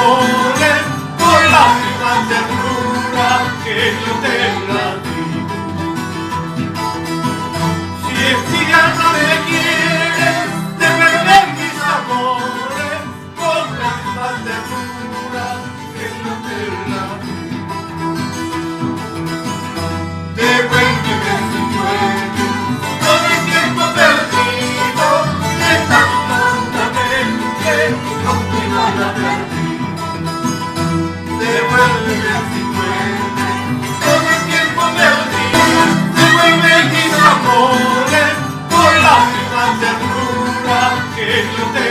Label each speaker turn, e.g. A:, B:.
A: amores, por la misma ternura que yo te la di. Si es que ya no me quieres, devuelve mis amores, por la misma ternura que yo te la di. Devuélveme si puedes todo el tiempo perdido de tan prontamente, aunque nada perdí. Devuélveme si puedes todo el tiempo perdido. Devuelve mis amores por la misma ternura que yo te